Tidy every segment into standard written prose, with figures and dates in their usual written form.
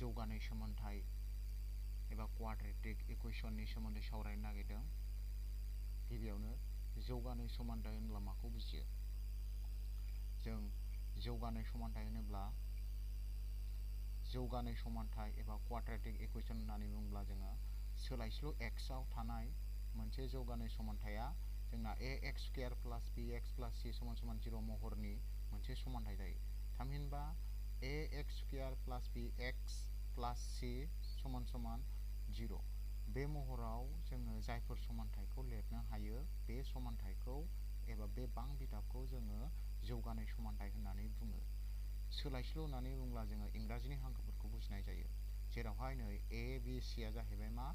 जौगानाय समानथाय एबा क्वाड्रेटिक इकुवेशननि सोमोन्दै सावरायनो नागिरदों। गिबियावनो जौगानाय समानथाय होनब्ला माखौ बुजियो? जों जौगानाय समानथाय होनोब्ला जौगानाय समानथाय एबा क्वाड्रेटिक इकुवेशन होननानै बुङोब्ला जोङो सोलायस्लु एक्सआव थानाय मोनसे जौगानाय समानथाया जोंना ax स्क्वायर प्लास bx प्लास c समान समान 0 महरनि मोनसे समानथाय जायो। थामहिनबा ax स्क्वायर प्लास bx प्लास c समान समान 0 बे महराव जोङो जायफोर समानथायखौ लिरनो हायो बे समानथायखौ एबा बे बां बिदाबखौ जोङो जौगानाय समानथाय होननानै बुङो। सोलायस्लु होननानै बुङोब्ला जोङो इंराजिनि हांखोफोरखौ बुजिनाय जायो, जेरावहाय नै a b c आ जाहैबाय मा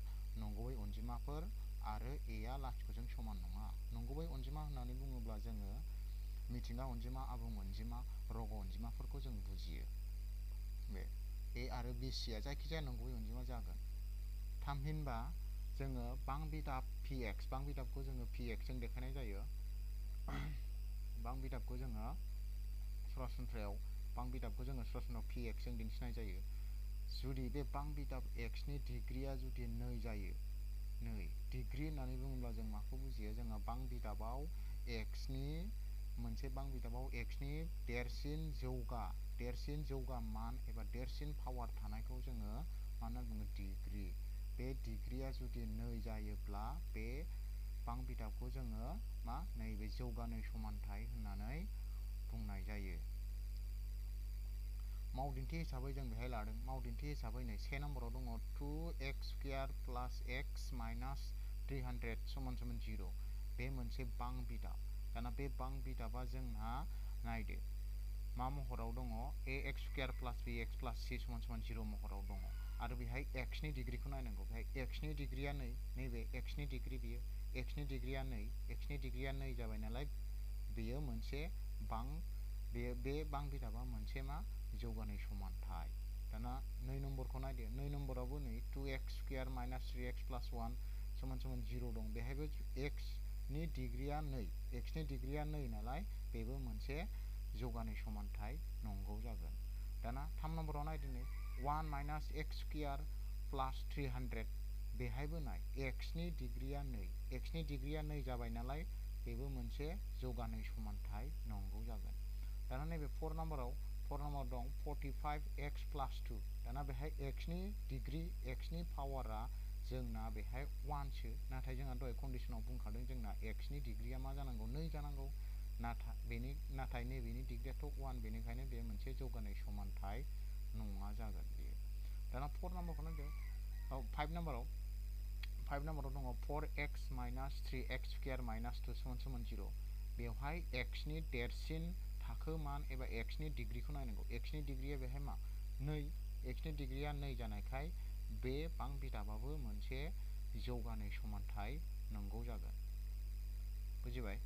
नंगुबै अनजिमाफोर आरो a आ लाथिख'जों समान नङा। नंगुबै अनजिमा होननानै बुङोब्ला जोङो मिथिंगा अनजिमा, आबुं अनजिमा, रग' अनजिमाफोरखौ जों बुजियो। बे a आरो b c आ जायखिजाया नंगुबै अनजिमा जागोन। थामहिनबा जोङो बां बिदाब px, बां बिदाबखौ जोङो px जों देखायनाय जायो। बां बिदाबखौ जोङो सरासनस्रायाव px जों दिन्थिनाय जायो। जुदि बे बां बिदाब x नि डिग्रीया जुदि 2 जायो, 2 डिग्री होननानै बुङोब्ला जों माखौ बुजियो? जोङो बां बिदाबाव x नि मोनसे बां बिदाबाव x नि देरसिन जौगा मान एबा देरसिन पावार थानायखौ जोङो मा होनना बुङो? डिग्री। बे डिग्रीया जुदि 2 जायोब्ला बे बां बिदाबखौ जोङो मा नैबे जौगानाय समानथाय होननानै बुंनाय जायो। मावदिन्थि हिसाबै जों बेहाय लादों। मावदिन्थि हिसाबै नै 1 नम्बराव दङ 2x स्क्वायर प्लास x माइनास 300 समान समान 0 बे मोनसे बां बिदाब। दाना बे बां बिदाबा जोंना नायदो मा महराव दङ? ax स्क्वायर प्लास bx प्लास c समान समान 0 महराव दङ आरो बेहाय x नि डिग्रीखौ नायनांगौ। बेहाय x नि डिग्रीया 2, नैबे x नि डिग्री, बियो x नि डिग्रीया 2, x नि डिग्रीया 2 जाबाय नालाय बेयो मोनसे बां, बे बां बिदाबा मोनसे मा जौगानाय समानथाय। दाना 2 नम्बरखौ नायदो। 2 नम्बरावबो नै 2x स्क्वायर माइनास 3x प्लास 1 समान समान 0 दं। बेहायबो x नि डिग्रीया 2, x नि डिग्रीया 2 नालाय बेबो मोनसे जौगानाय समानथाय नंगौ जागोन। दाना 3 नम्बराव नायदो नै 1 माइनास x स्क्वायर प्लास 300 बेहायबो नाय x नि डिग्रीया 2, x नि डिग्रीया 2 जाबाय नालाय बेबो मोनसे जौगानाय समानथाय नंगौ जागोन। दाना नैबे 4 नम्बराव दं 45x प्लास 2। दाना बेहाय x नि डिग्री, x नि पावारा जोंना बेहाय 1 सो, नाथाय जोंहा दहाय कन्डिशनाव बुंखादों जोंना x नि डिग्रीया मा जानांगौ? 2 जानांगौ। नाथाय नैबेनि डिग्रीयाथ' 1, बेनिखायनो बे मोनसे जौगानाय समानथाय नङा जागोन बेयो। दाना 4 नम्बरखौ नायदो। 5 नम्बराव दङ 4x minus 3x square minus 2 समान समान 0 बेवहाय x नि देरसिन थाखो मान एबा x नि डिग्रीखौ नायनांगौ। x नि डिग्रीया बेहाय मा 2, x नि डिग्रीया 2 जानायखाय बे बां बिदाबाबो मोनसे जौगानाय समानथाय नंगौ जागोन। बुजिबाय?